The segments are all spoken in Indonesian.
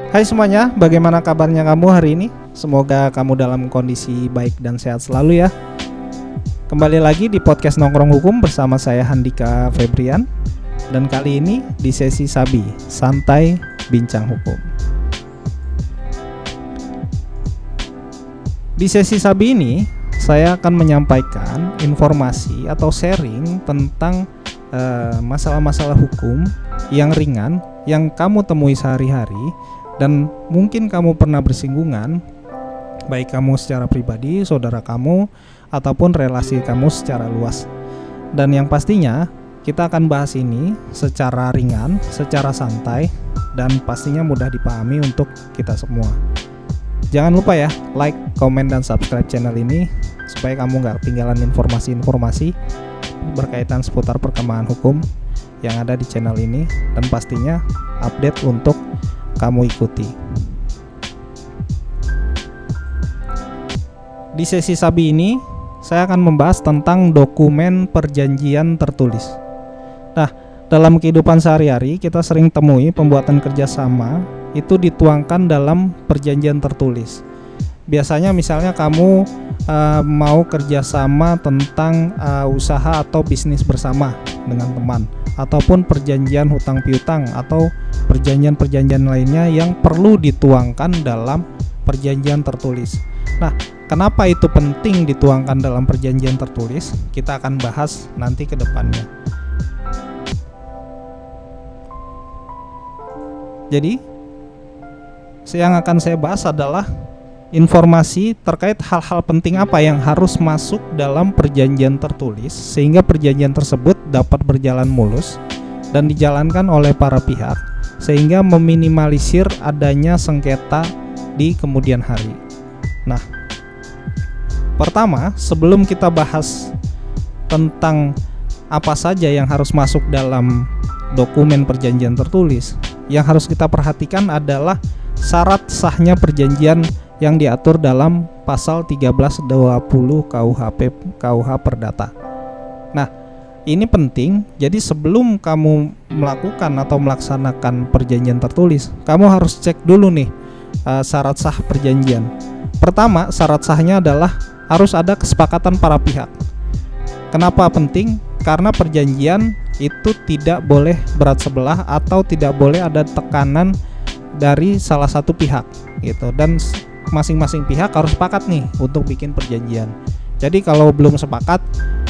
Hai semuanya, bagaimana kabarnya kamu hari ini? Semoga kamu dalam kondisi baik dan sehat selalu ya. Kembali lagi di podcast Nongkrong Hukum bersama saya Handika Febrian. Dan kali ini di sesi Sabi, Santai Bincang Hukum. Di sesi Sabi ini, saya akan menyampaikan informasi atau sharing tentang masalah-masalah hukum yang ringan yang kamu temui sehari-hari dan mungkin kamu pernah bersinggungan, baik kamu secara pribadi, saudara kamu, ataupun relasi kamu secara luas. Dan yang pastinya kita akan bahas ini secara ringan, secara santai, dan pastinya mudah dipahami untuk kita semua. Jangan lupa ya, like, komen, dan subscribe channel ini supaya kamu gak ketinggalan informasi-informasi berkaitan seputar perkembangan hukum yang ada di channel ini, dan pastinya update untuk kamu ikuti. Di sesi Sabi ini saya akan membahas tentang dokumen perjanjian tertulis. Nah, dalam kehidupan sehari-hari kita sering temui pembuatan kerjasama itu dituangkan dalam perjanjian tertulis. Biasanya misalnya kamu mau kerjasama tentang usaha atau bisnis bersama dengan teman, ataupun perjanjian hutang piutang atau perjanjian-perjanjian lainnya yang perlu dituangkan dalam perjanjian tertulis. Nah, kenapa itu penting dituangkan dalam perjanjian tertulis? Kita akan bahas nanti ke depannya. Jadi, yang akan saya bahas adalah informasi terkait hal-hal penting apa yang harus masuk dalam perjanjian tertulis sehingga perjanjian tersebut dapat berjalan mulus dan dijalankan oleh para pihak sehingga meminimalisir adanya sengketa di kemudian hari. Nah, pertama, sebelum kita bahas tentang apa saja yang harus masuk dalam dokumen perjanjian tertulis, yang harus kita perhatikan adalah syarat sahnya perjanjian yang diatur dalam pasal 1320 KUH Perdata. Nah, ini penting. Jadi sebelum kamu melakukan atau melaksanakan perjanjian tertulis, kamu harus cek dulu nih syarat sah perjanjian. Pertama, syarat sahnya adalah harus ada kesepakatan para pihak. Kenapa penting? Karena perjanjian itu tidak boleh berat sebelah atau tidak boleh ada tekanan dari salah satu pihak gitu, dan masing-masing pihak harus sepakat nih untuk bikin perjanjian. Jadi kalau belum sepakat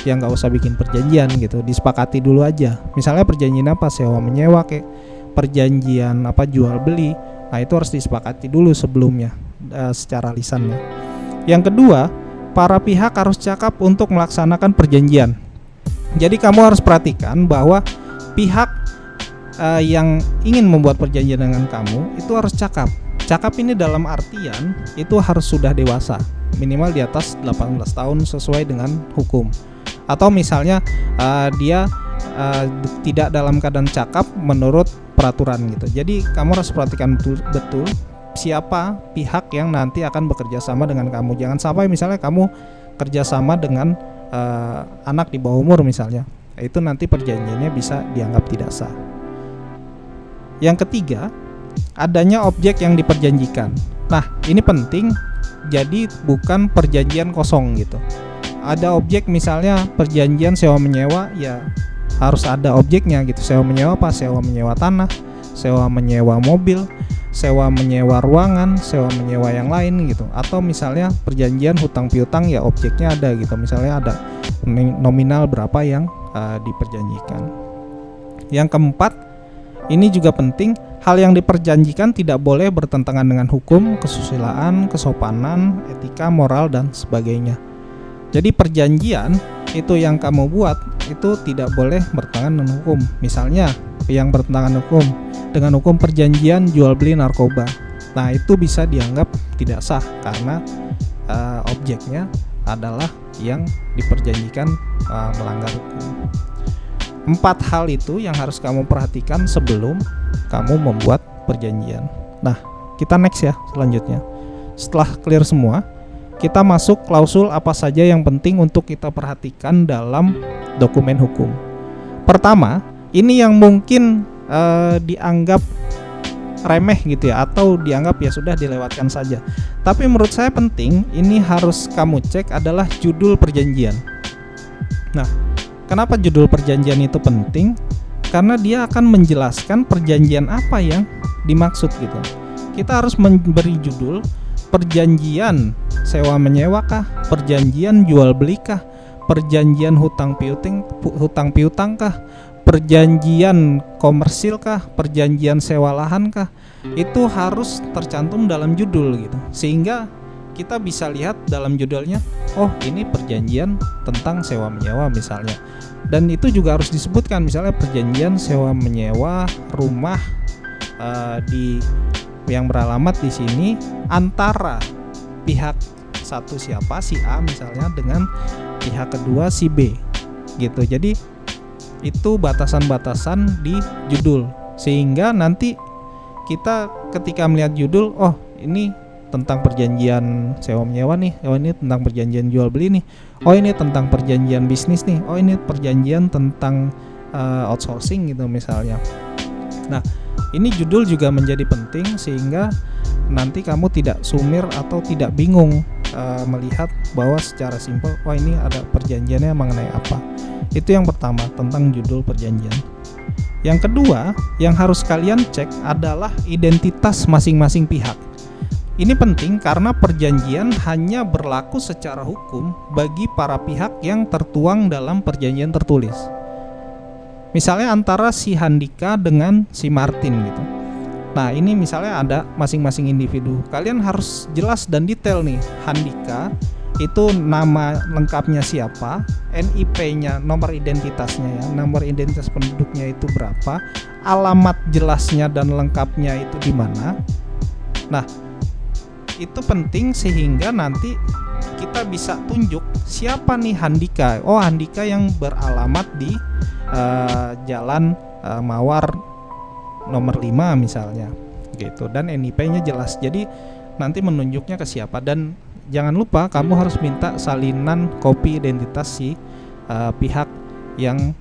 ya nggak usah bikin perjanjian gitu, disepakati dulu aja. Misalnya perjanjian apa, sewa menyewa, kayak perjanjian apa jual beli, nah itu harus disepakati dulu sebelumnya secara lisannya. Yang kedua, para pihak harus cakap untuk melaksanakan perjanjian. Jadi kamu harus perhatikan bahwa pihak yang ingin membuat perjanjian dengan kamu itu harus cakap. Cakap ini dalam artian itu harus sudah dewasa, minimal di atas 18 tahun sesuai dengan hukum. Atau misalnya dia tidak dalam keadaan cakap menurut peraturan gitu. Jadi kamu harus perhatikan betul siapa pihak yang nanti akan bekerja sama dengan kamu. Jangan sampai misalnya kamu kerjasama dengan anak di bawah umur misalnya, itu nanti perjanjiannya bisa dianggap tidak sah. Yang ketiga, adanya objek yang diperjanjikan. Nah, ini penting. Jadi bukan perjanjian kosong gitu. Ada objek, misalnya perjanjian sewa menyewa, ya harus ada objeknya gitu. Sewa menyewa apa? Sewa menyewa tanah, sewa menyewa mobil, sewa menyewa ruangan, sewa menyewa yang lain gitu. Atau misalnya perjanjian hutang piutang, ya objeknya ada gitu. Misalnya ada nominal berapa yang diperjanjikan. Yang keempat, ini juga penting, hal yang diperjanjikan tidak boleh bertentangan dengan hukum, kesusilaan, kesopanan, etika, moral, dan sebagainya. Jadi perjanjian itu yang kamu buat itu tidak boleh bertentangan dengan hukum. Misalnya yang bertentangan dengan hukum perjanjian jual beli narkoba. Nah, itu bisa dianggap tidak sah karena objeknya adalah yang diperjanjikan melanggar hukum. 4 hal itu yang harus kamu perhatikan sebelum kamu membuat perjanjian. Nah, kita next ya selanjutnya. Setelah clear semua, kita masuk klausul apa saja yang penting untuk kita perhatikan dalam dokumen hukum. Pertama, ini yang mungkin dianggap remeh gitu ya, atau dianggap ya sudah dilewatkan saja. Tapi menurut saya penting, ini harus kamu cek adalah judul perjanjian. Nah, kenapa judul perjanjian itu penting? Karena dia akan menjelaskan perjanjian apa yang dimaksud gitu. Kita harus memberi judul perjanjian sewa menyewa kah, perjanjian jual beli kah, perjanjian hutang piutang kah, perjanjian komersil kah, perjanjian sewa lahan kah. Itu harus tercantum dalam judul gitu, sehingga kita bisa lihat dalam judulnya, oh ini perjanjian tentang sewa menyewa misalnya. Dan itu juga harus disebutkan, misalnya perjanjian sewa menyewa rumah di yang beralamat di sini antara pihak satu siapa si A misalnya dengan pihak kedua si B gitu. Jadi itu batasan-batasan di judul, sehingga nanti kita ketika melihat judul, oh ini tentang perjanjian sewa menyewa nih, oh ini tentang perjanjian jual beli nih, oh ini tentang perjanjian bisnis nih, oh ini perjanjian tentang outsourcing gitu misalnya. Nah, ini judul juga menjadi penting sehingga nanti kamu tidak sumir atau tidak bingung melihat bahwa secara simpel, wah ini ada perjanjiannya mengenai apa. Itu yang pertama, tentang judul perjanjian. Yang kedua, yang harus kalian cek adalah identitas masing-masing pihak. Ini penting karena perjanjian hanya berlaku secara hukum bagi para pihak yang tertuang dalam perjanjian tertulis. Misalnya antara si Handika dengan si Martin gitu. Nah, ini misalnya ada masing-masing individu. Kalian harus jelas dan detail nih. Handika itu nama lengkapnya siapa, NIP-nya, nomor identitasnya ya, nomor identitas penduduknya itu berapa, alamat jelasnya dan lengkapnya itu di mana. Nah, itu penting sehingga nanti kita bisa tunjuk siapa nih Handika. Oh, Handika yang beralamat di Jalan Mawar nomor 5 misalnya gitu, dan NIP-nya jelas. Jadi nanti menunjuknya ke siapa. Dan jangan lupa kamu harus minta salinan kopi identitas si pihak yang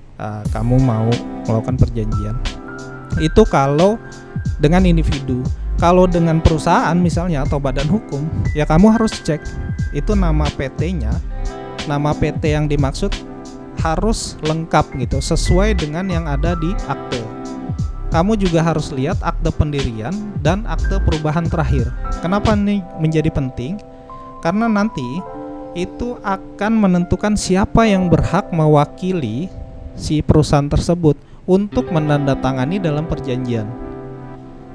kamu mau melakukan perjanjian. Itu kalau dengan individu. Kalau dengan perusahaan misalnya atau badan hukum, ya kamu harus cek itu nama PT-nya, nama PT yang dimaksud harus lengkap gitu, sesuai dengan yang ada di akte. Kamu juga harus lihat akte pendirian dan akte perubahan terakhir. Kenapa ini menjadi penting? Karena nanti itu akan menentukan siapa yang berhak mewakili si perusahaan tersebut untuk menandatangani dalam perjanjian.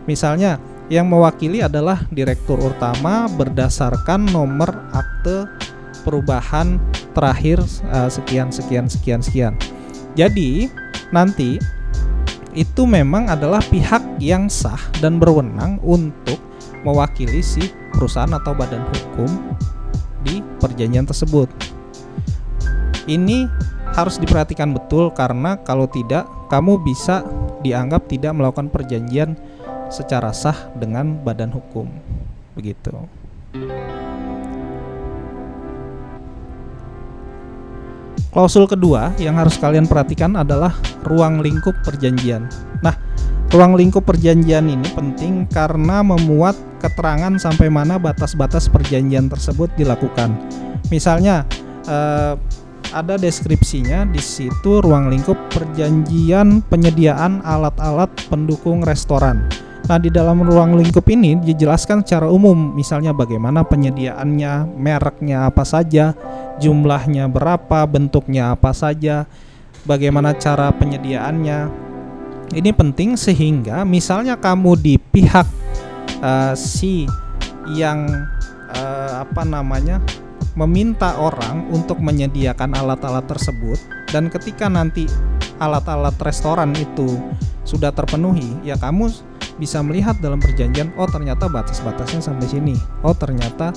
Misalnya, yang mewakili adalah direktur utama berdasarkan nomor akte perubahan terakhir sekian. Jadi nanti itu memang adalah pihak yang sah dan berwenang untuk mewakili si perusahaan atau badan hukum di perjanjian tersebut. Ini harus diperhatikan betul karena kalau tidak, kamu bisa dianggap tidak melakukan perjanjian secara sah dengan badan hukum. Begitu. Klausul kedua yang harus kalian perhatikan adalah ruang lingkup perjanjian. Nah, ruang lingkup perjanjian ini penting karena memuat keterangan sampai mana batas-batas perjanjian tersebut dilakukan. Misalnya, ada deskripsinya di situ, ruang lingkup perjanjian penyediaan alat-alat pendukung restoran. Nah, di dalam ruang lingkup ini dijelaskan secara umum, misalnya bagaimana penyediaannya, mereknya apa saja, jumlahnya berapa, bentuknya apa saja, bagaimana cara penyediaannya. Ini penting sehingga misalnya kamu di pihak si yang meminta orang untuk menyediakan alat-alat tersebut, dan ketika nanti alat-alat restoran itu sudah terpenuhi, ya kamu bisa melihat dalam perjanjian, oh ternyata batas-batasnya sampai sini, oh ternyata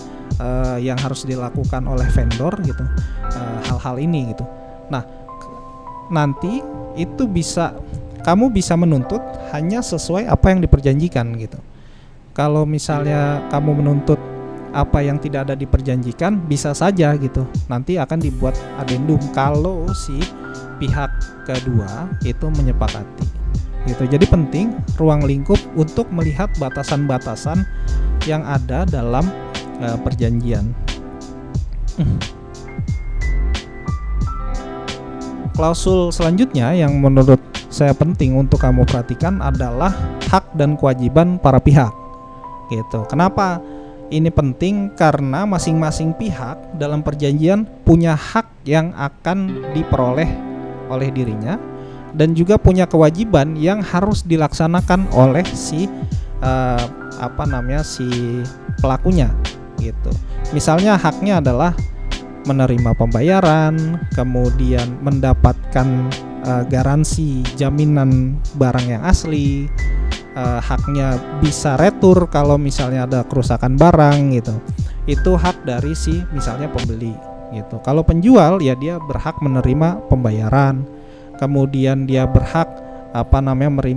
yang harus dilakukan oleh vendor gitu, hal-hal ini gitu. Nah, nanti itu kamu bisa menuntut hanya sesuai apa yang diperjanjikan gitu. Kalau misalnya kamu menuntut apa yang tidak ada diperjanjikan, bisa saja gitu, nanti akan dibuat adendum kalau si pihak kedua itu menyepakati. gitu. Jadi penting ruang lingkup untuk melihat batasan-batasan yang ada dalam perjanjian. Klausul selanjutnya yang menurut saya penting untuk kamu perhatikan adalah hak dan kewajiban para pihak. Gitu. Kenapa ini penting? Karena masing-masing pihak dalam perjanjian punya hak yang akan diperoleh oleh dirinya dan juga punya kewajiban yang harus dilaksanakan oleh si pelakunya gitu. Misalnya haknya adalah menerima pembayaran, kemudian mendapatkan garansi jaminan barang yang asli, haknya bisa retur kalau misalnya ada kerusakan barang gitu. Itu hak dari si misalnya pembeli gitu. Kalau penjual ya dia berhak menerima pembayaran, kemudian dia berhak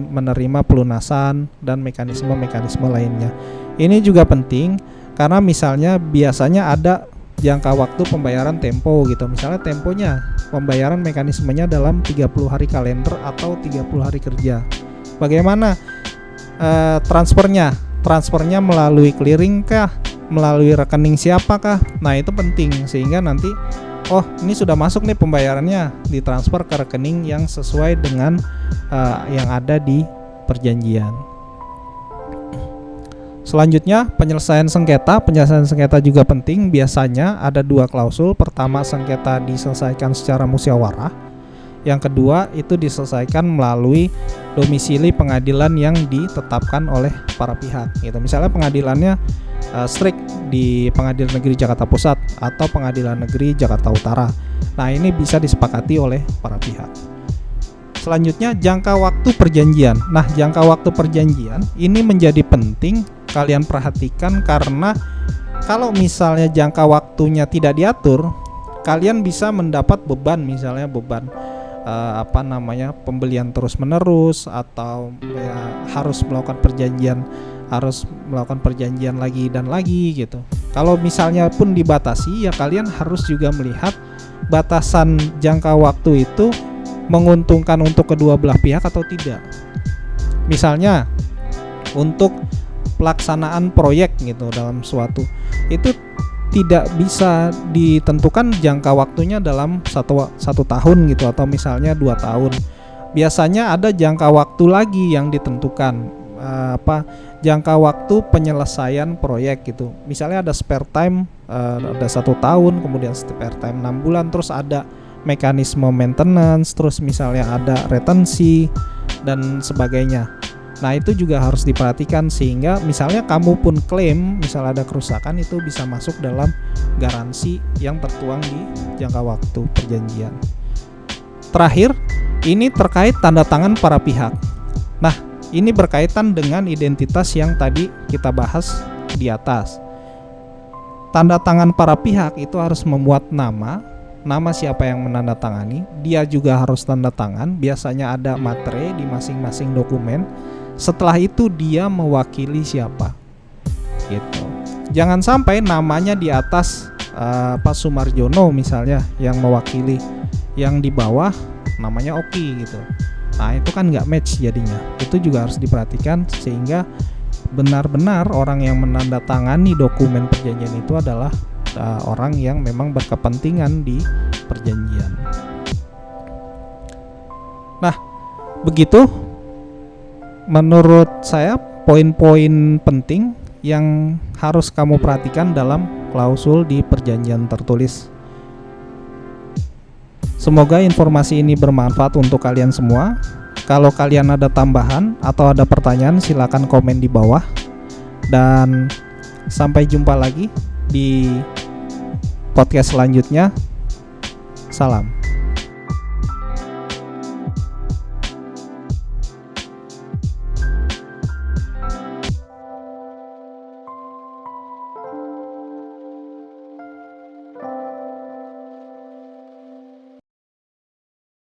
menerima pelunasan dan mekanisme-mekanisme lainnya. Ini juga penting karena misalnya biasanya ada jangka waktu pembayaran tempo gitu. Misalnya temponya pembayaran mekanismenya dalam 30 hari kalender atau 30 hari kerja. Bagaimana transfernya? Transfernya melalui clearing kah? Melalui rekening siapakah? Nah, itu penting sehingga nanti ini sudah masuk nih pembayarannya, ditransfer ke rekening yang sesuai dengan yang ada di perjanjian. Selanjutnya, penyelesaian sengketa. Penyelesaian sengketa juga penting. Biasanya ada 2 klausul. Pertama, sengketa diselesaikan secara musyawarah. Yang kedua, itu diselesaikan melalui domisili pengadilan yang ditetapkan oleh para pihak. Gitu. Misalnya pengadilannya strict di Pengadilan Negeri Jakarta Pusat atau Pengadilan Negeri Jakarta Utara. Nah, ini bisa disepakati oleh para pihak. Selanjutnya, jangka waktu perjanjian. Nah, jangka waktu perjanjian ini menjadi penting kalian perhatikan karena kalau misalnya jangka waktunya tidak diatur, kalian bisa mendapat beban, misalnya beban pembelian terus-menerus atau harus melakukan perjanjian lagi dan lagi gitu. Kalau misalnya pun dibatasi, ya kalian harus juga melihat batasan jangka waktu itu menguntungkan untuk kedua belah pihak atau tidak. Misalnya untuk pelaksanaan proyek gitu dalam suatu itu tidak bisa ditentukan jangka waktunya dalam satu tahun gitu atau misalnya 2 tahun. Biasanya ada jangka waktu lagi yang ditentukan jangka waktu penyelesaian proyek gitu. Misalnya ada spare time ada 1 tahun, kemudian spare time 6 bulan, terus ada mekanisme maintenance, terus misalnya ada retensi dan sebagainya. Nah, itu juga harus diperhatikan sehingga misalnya kamu pun klaim misalnya ada kerusakan, itu bisa masuk dalam garansi yang tertuang di jangka waktu perjanjian. Terakhir, ini terkait tanda tangan para pihak. Nah, ini berkaitan dengan identitas yang tadi kita bahas di atas. Tanda tangan para pihak itu harus memuat nama siapa yang menandatangani, dia juga harus tanda tangan, biasanya ada materai di masing-masing dokumen. Setelah itu dia mewakili siapa gitu. Jangan sampai namanya di atas Pak Sumarjono misalnya yang mewakili, yang di bawah namanya Oki gitu. Nah, itu kan nggak match jadinya. Itu juga harus diperhatikan sehingga benar-benar orang yang menandatangani dokumen perjanjian itu adalah orang yang memang berkepentingan di perjanjian. Nah, begitu menurut saya poin-poin penting yang harus kamu perhatikan dalam klausul di perjanjian tertulis. Semoga informasi ini bermanfaat untuk kalian semua. Kalau kalian ada tambahan atau ada pertanyaan, silakan komen di bawah. Dan sampai jumpa lagi di podcast selanjutnya. Salam.